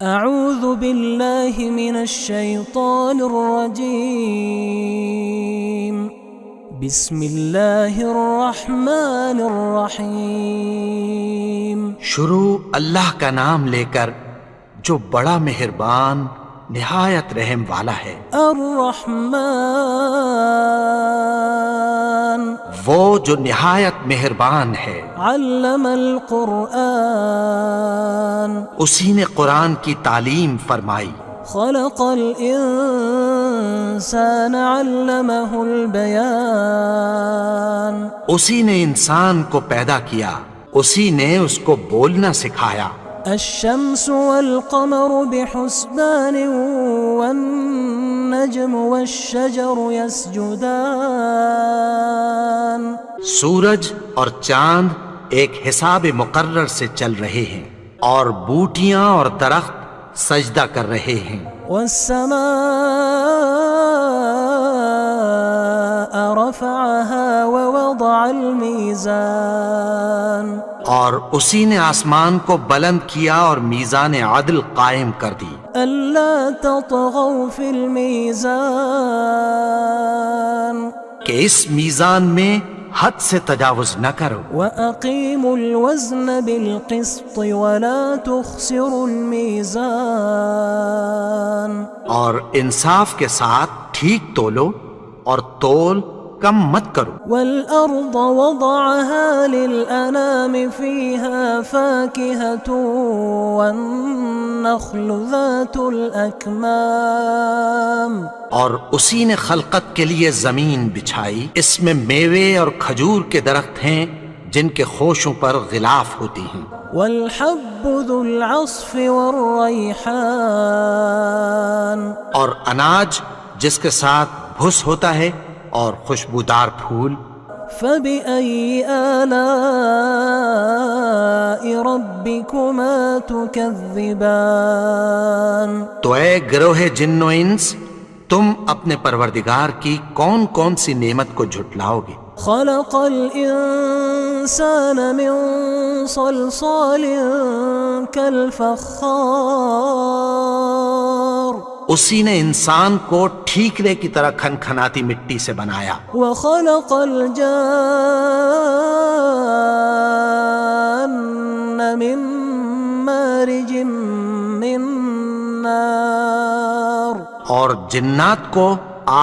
اعوذ باللہ من الشیطان الرجیم بسم اللہ الرحمن الرحیم شروع اللہ کا نام لے کر جو بڑا مہربان نہایت رحم والا ہے۔ الرحمن وہ جو نہایت مہربان ہے۔ علم القرآن اسی نے قرآن کی تعلیم فرمائی۔ خلق الانسان علمہ البیان اسی نے انسان کو پیدا کیا، اسی نے اس کو بولنا سکھایا۔ الشمس والقمر بحسبان والنجم والشجر يسجدان سورج اور چاند ایک حساب مقرر سے چل رہے ہیں، اور بوٹیاں اور درخت سجدہ کر رہے ہیں۔ والسماء رفعها ووضع الميزان اور اسی نے آسمان کو بلند کیا اور میزان عدل قائم کر دی۔ ألا تطغوا في الميزان کہ اس میزان میں حد سے تجاوز نہ کرو۔ وأقيموا الوزن بالقسط ولا تخسروا الميزان اور انصاف کے ساتھ ٹھیک تولو اور تول کم مت کرو۔ والأرض وضعها للأنام فيها فاكهة والنخل ذات الأكمام اور اسی نے خلقت کے لیے زمین بچھائی، اس میں میوے اور کھجور کے درخت ہیں جن کے خوشوں پر غلاف ہوتی ہیں۔ والحب ذو العصف والریحان اور اناج جس کے ساتھ بھس ہوتا ہے اور خوشبودار پھول۔ فبأي آلاء ربكما تكذبان تو اے گروہ جن و انس، تم اپنے پروردگار کی کون کون سی نعمت کو جھٹلاؤ گے؟ خلق الإنسان من صلصال كالفخار اسی نے انسان کو ٹھیکرے کی طرح کھنکھناتی مٹی سے بنایا۔ وخلق الجان من مارج من نار اور جنات کو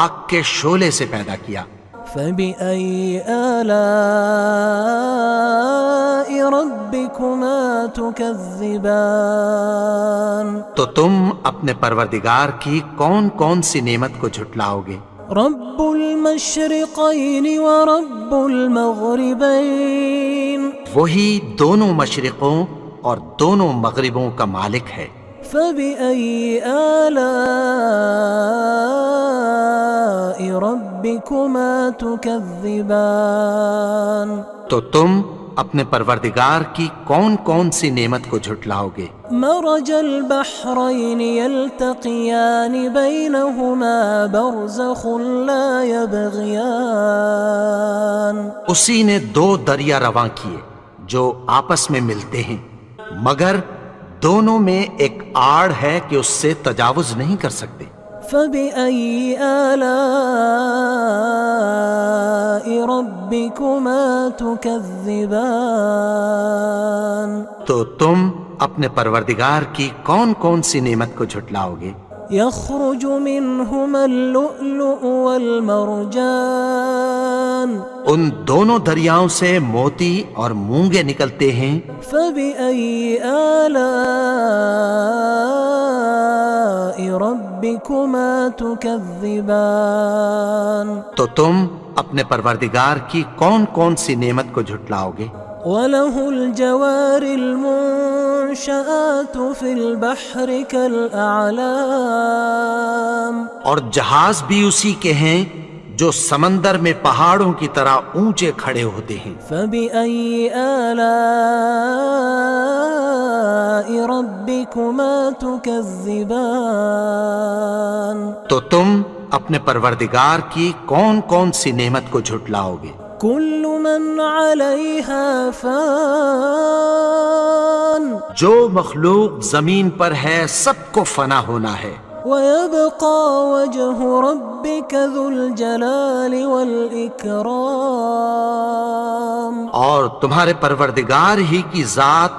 آگ کے شعلے سے پیدا کیا۔ فبأي آلاء ربكما تكذبان تو تم اپنے پروردگار کی کون کون سی نعمت کو جھٹلاؤ گے؟ رب المشرقين ورب المغربين وہی دونوں مشرقوں اور دونوں مغربوں کا مالک ہے۔ فبأي آلاء ربكما تكذبان تو تم اپنے پروردگار کی کون کون سی نعمت کو جھٹلاؤ گے؟ مرج البحرين يلتقيان بينهما برزخ لا يبغيان اسی نے دو دریا رواں کیے جو آپس میں ملتے ہیں، مگر دونوں میں ایک آڑ ہے کہ اس سے تجاوز نہیں کر سکتے۔ فبأي آلاء ربكما تكذبان تو تم اپنے پروردگار کی کون کون سی نعمت کو جھٹلاؤ گے؟ يخرج منهما اللؤلؤ والمرجان ان دونوں دریاؤں سے موتی اور مونگے نکلتے ہیں۔ فبأي آلاء ربكما تكذبان تو تم اپنے پروردگار کی کون کون سی نعمت کو جھٹلاؤ گے؟ وله الجوار المنشآت في البحر كالأعلام اور جہاز بھی اسی کے ہیں جو سمندر میں پہاڑوں کی طرح اونچے کھڑے ہوتے ہیں۔ فبأي آلاء ربكما تكذبان تو تم اپنے پروردگار کی کون کون سی نعمت کو جھٹلاؤ گے؟ كل من عليها فان جو مخلوق زمین پر ہے سب کو فنا ہونا ہے، ويبقى وجه ربك ذو الجلال والإكرام اور تمہارے پروردگار ہی کی ذات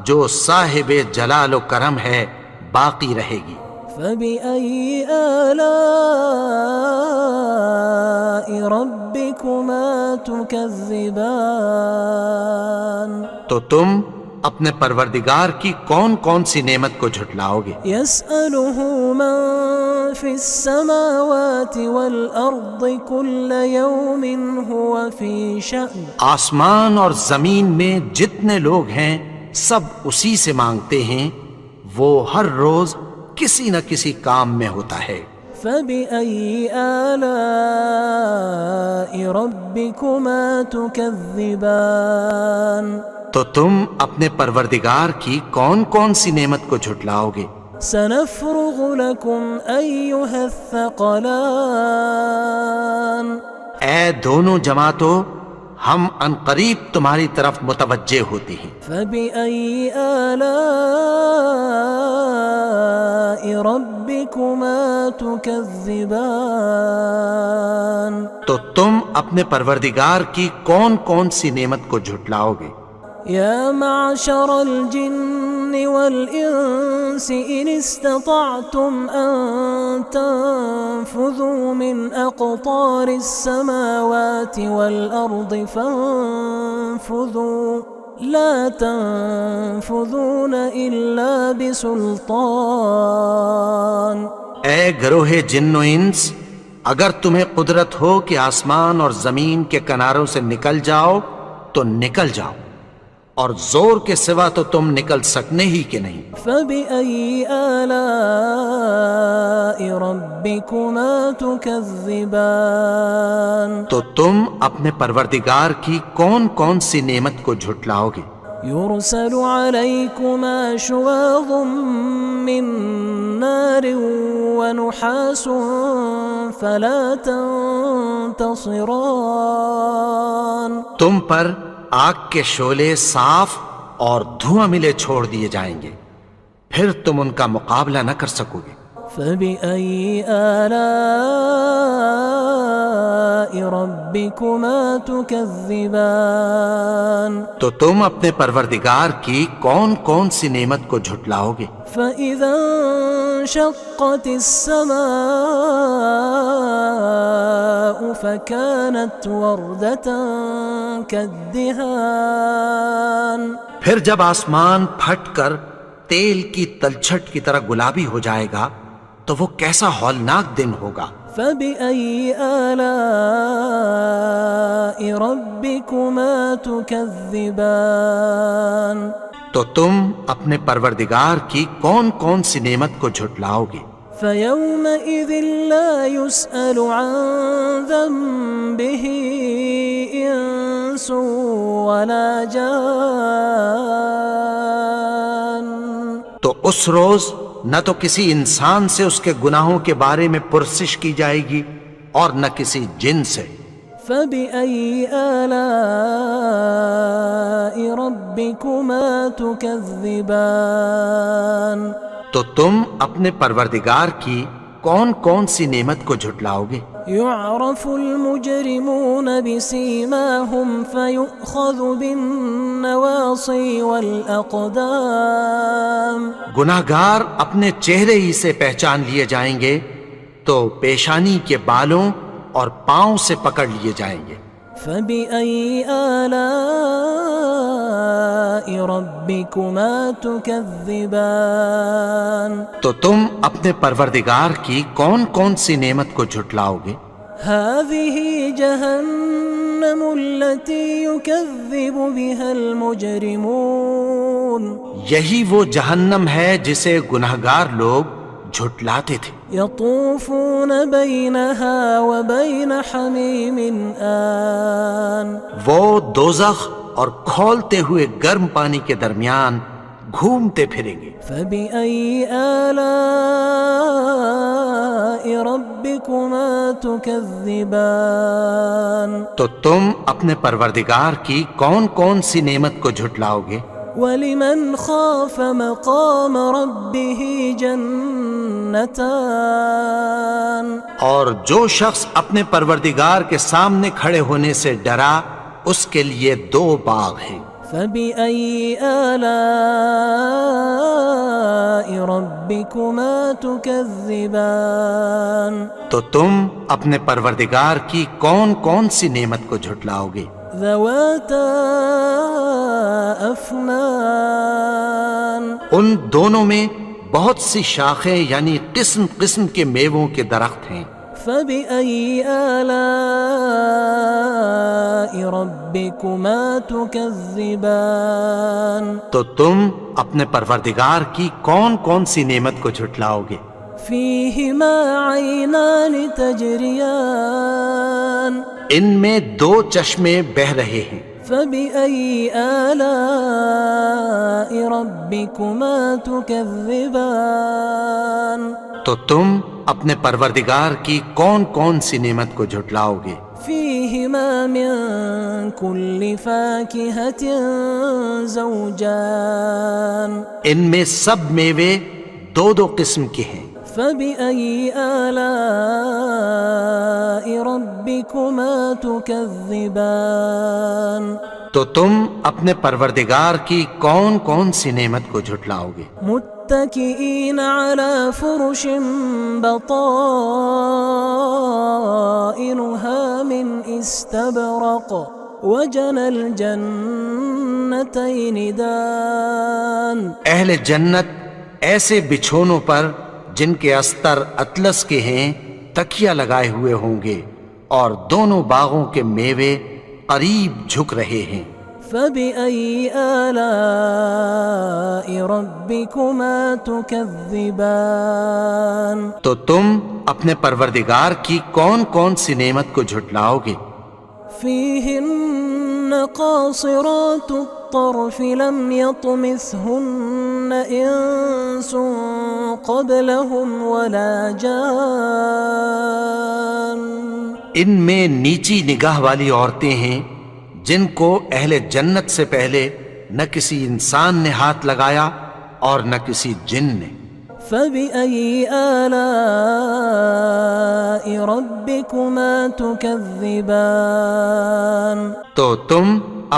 جو صاحب جلال و کرم ہے باقی رہے گی۔ فبأي آلاء ربكما تكذبان تو تم اپنے پروردگار کی کون کون سی نعمت کو جھٹلاؤ گے؟ يسأله من في السماوات والأرض كل يوم هو في شأن آسمان اور زمین میں جتنے لوگ ہیں سب اسی سے مانگتے ہیں، وہ ہر روز کسی نہ کسی کام میں ہوتا ہے۔ فبأي آلاء ربكما تكذبان تو تم اپنے پروردگار کی کون کون سی نعمت کو جھٹلاؤ گے؟ سنفرغ لكم أيها الثقلان اے دونوں جماعتوں، ہم عنقریب تمہاری طرف متوجہ ہوتے ہیں۔ فبأي آلاء ربكما تكذبان تو تم اپنے پروردگار کی کون کون سی نعمت کو جھٹلاؤ گے؟ يا معشر الجن والإنس إن استطعتم أن تنفذوا من أقطار السماوات والأرض فانفذوا لا تنفذون إلا بسلطان۔ اے گروہ جن و انس، اگر تمہیں قدرت ہو کہ آسمان اور زمین کے کناروں سے نکل جاؤ تو نکل جاؤ، اور زور کے سوا تو تم نکل سکنے ہی کہ نہیں۔ فبأي آلاء ربكما تكذبان تو تم اپنے پروردگار کی کون کون سی نعمت کو جھٹلاؤ گے؟ يرسل عليكما شواظ من نار ونحاس فلا تنتصران۔ تم پر آگ کے شعلے صاف اور دھواں ملے چھوڑ دیے جائیں گے، پھر تم ان کا مقابلہ نہ کر سکو گے۔ فبأي آلاء ربكما تكذبان تو تم اپنے پروردگار کی کون کون سی نعمت کو جھٹلاؤ گے؟ فإذا انشقت السماء فكانت وردة كالدهان۔ پھر جب آسمان پھٹ کر تیل کی تلچھٹ کی طرح گلابی ہو جائے گا تو وہ کیسا ہولناک دن ہوگا۔ فبأي آلاء ربكما تكذبان۔ تو تم اپنے پروردگار کی کون کون سی نعمت کو جھٹلاؤ گے؟ فيومئذ لا يسأل عن ذنبه إنس ولا جان۔ تو اس روز نہ تو کسی انسان سے اس کے گناہوں کے بارے میں پرسش کی جائے گی اور نہ کسی جن سے۔ فبأي آلاء ربكما تكذبان۔ تو تم اپنے پروردگار کی کون کون سی نعمت کو جھٹلاؤ گے؟ يعرف المجرمون بسيماهم فيؤخذ بالنواصي والأقدام۔ گناہگار اپنے چہرے ہی سے پہچان لیے جائیں گے تو پیشانی کے بالوں اور پاؤں سے پکڑ لیے جائیں گے۔ فبأي آلاء ربكما تكذبان۔ تو تم اپنے پروردگار کی کون کون سی نعمت کو جھٹلاؤ گے؟ هذه جهنم التي يكذب بها المجرمون۔ یہی وہ جہنم ہے جسے گناہگار لوگ جھٹلاتے تھے۔ يطوفون بينها وبين حميم آن۔ وہ دوزخ اور کھولتے ہوئے گرم پانی کے درمیان گھومتے پھریں گے۔ فبأي آلاء ربكما ربكما تكذبان تو تم اپنے پروردگار کی کون کون سی نعمت کو جھٹلاؤ گے؟ ولمن خاف مقام ربه جنتان اور جو شخص اپنے پروردگار کے سامنے کھڑے ہونے سے ڈرا اس کے لیے 2 باغ ہیں۔ فبأي آلاء ربكما تكذبان تو تم اپنے پروردگار کی کون کون سی نعمت کو جھٹلاؤ گے؟ ذواتا أفنان ان دونوں میں بہت سی شاخیں یعنی قسم قسم کے میووں کے درخت ہیں۔ فبأي آلاء ربكما تكذبان تو تم اپنے پروردگار کی کون کون سی نعمت کو جھٹلاؤ گے؟ فيهما عينان تجريان ان میں 2 چشمے بہہ رہے ہیں۔ فبأي آلاء ربكما تكذبان تو تم اپنے پروردگار کی کون کون سی نعمت کو جھٹلاؤ گے؟ فيهما من كل فاكهة زوجان ان میں سب میوے 2 قسم کے ہیں۔ فبأي آلاء ربكما تكذبان تو تم اپنے پروردگار کی کون کون سی نعمت کو جھٹلاؤ گے؟ متكئين على فرش بطائنها من استبرق وجنى الجنتين دان اہل جنت ایسے بچھونوں پر جن کے استر اطلس کے ہیں تکیہ لگائے ہوئے ہوں گے اور دونوں باغوں کے میوے قریب جھک رہے ہیں۔ فبأي آلاء ربكما تكذبان تو تم اپنے پروردگار کی کون کون سی نعمت کو جھٹلاؤ گے؟ فيهن قاصرات الطرف لم يطمثهن إنس قبلهم ولا جان ان میں نیچی نگاہ والی عورتیں ہیں جن کو اہل جنت سے پہلے نہ کسی انسان نے ہاتھ لگایا اور نہ کسی جن نے۔ فبأي آلاء ربكما تكذبان تو تم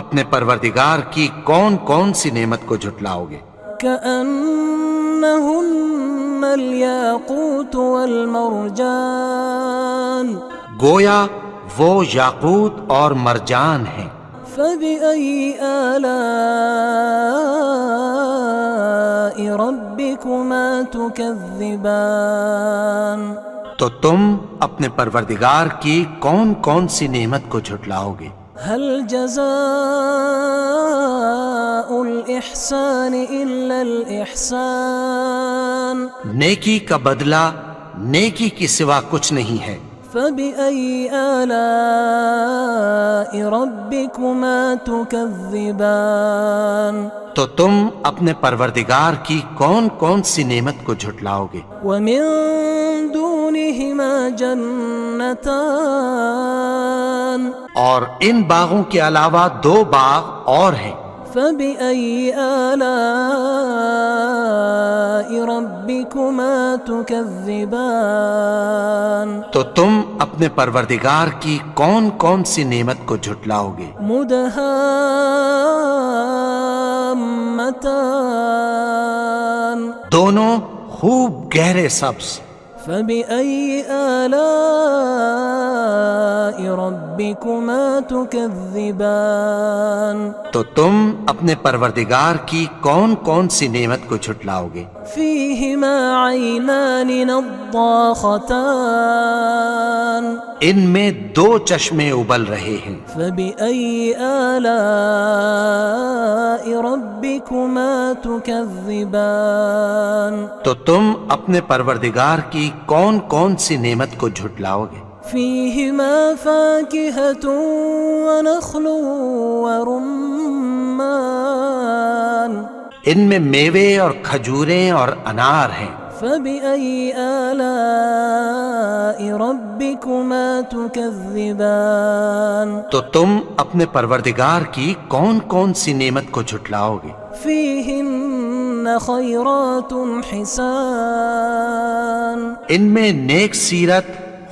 اپنے پروردگار کی کون کون سی نعمت کو جھٹلاؤ گے؟ كأنهن الياقوت والمرجان گویا وہ یاقوت اور مرجان ہیں۔ فبأي آلاء ربكما تكذبان تو تم اپنے پروردگار کی کون کون سی نعمت کو جھٹلاؤ گے؟ هل جزاء الإحسان إلا الإحسان نیکی کا بدلہ نیکی کی سوا کچھ نہیں ہے۔ فبأي آلاء ربكما تكذبان تو تم اپنے پروردگار کی کون کون سی نعمت کو جھٹلاؤ گے؟ ومن دونهما جنتان اور ان باغوں کے علاوہ 2 باغ اور ہیں۔ فبأي آلاء ربكما تكذبان تو تم اپنے پروردگار کی کون کون سی نعمت کو جھٹلاؤ گے؟ مدهامتان دونوں خوب گہرے سبز۔ فبأي آلاء ربكما تكذبان تو تم اپنے پروردگار کی کون کون سی نعمت کو جھٹلاؤ گے؟ فيهما عينان نضاختان ان میں 2 چشمے ابل رہے ہیں۔ فبأي آلاء ربكما تكذبان تو تم اپنے پروردگار کی کون کون سی نعمت کو جھٹلاؤ گے؟ فيهما فاكهة ونخل ورمان ان میں میوے اور کھجوریں اور انار ہیں۔ فبأي آلاء ربكما تكذبان تو تم اپنے پروردگار کی کون کون سی نعمت کو جھٹلاؤ گے؟ فيهن خيرات حسان ان میں نیک سیرت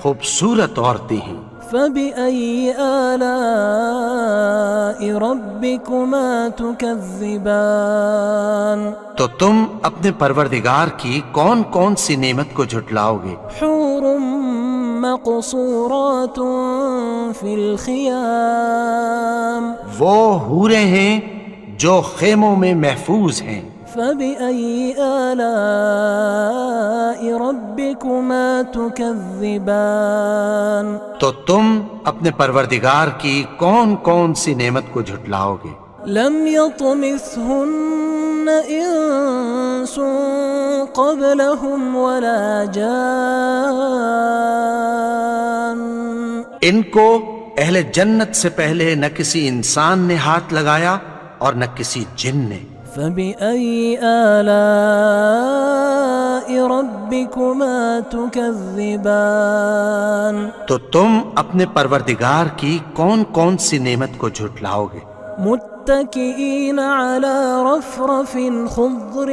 خوبصورت عورتیں ہیں۔ فبأي آلاء ربكما تكذبان تو تم اپنے پروردگار کی کون کون سی نعمت کو جھٹلاؤ گے؟ حور مقصورات في الخيام وہ حوریں ہیں جو خیموں میں محفوظ ہیں۔ فبأي آلاء ربكما تكذبان تو تم اپنے پروردگار کی کون کون سی نعمت کو جھٹلاؤ گے؟ لم يطمثهن إنس قبلهم ولا جان ان کو اہل جنت سے پہلے نہ کسی انسان نے ہاتھ لگایا اور نہ کسی جن نے۔ فبأي آلاء ربكما تكذبان تو تم اپنے پروردگار کی کون کون سی نعمت کو جھٹلاؤ گے؟ متكئين على رفرف خضر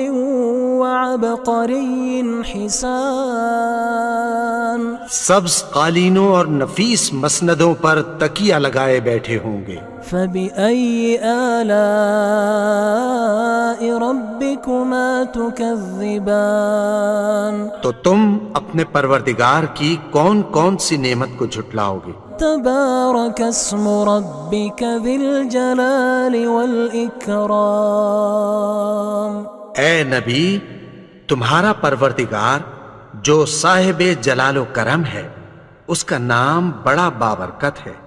وعبقري حسان سبز قالینوں اور نفیس مسندوں پر تکیہ لگائے بیٹھے ہوں گے۔ فبأي آلاء ربكما تكذبان تو تم اپنے پروردگار کی کون کون سی نعمت کو جھٹلاؤ گے؟ تبارك اسم ربك ذي الجلال والإكرام اے نبی، تمہارا پروردگار جو صاحب جلال و کرم ہے، اس کا نام بڑا بابرکت ہے۔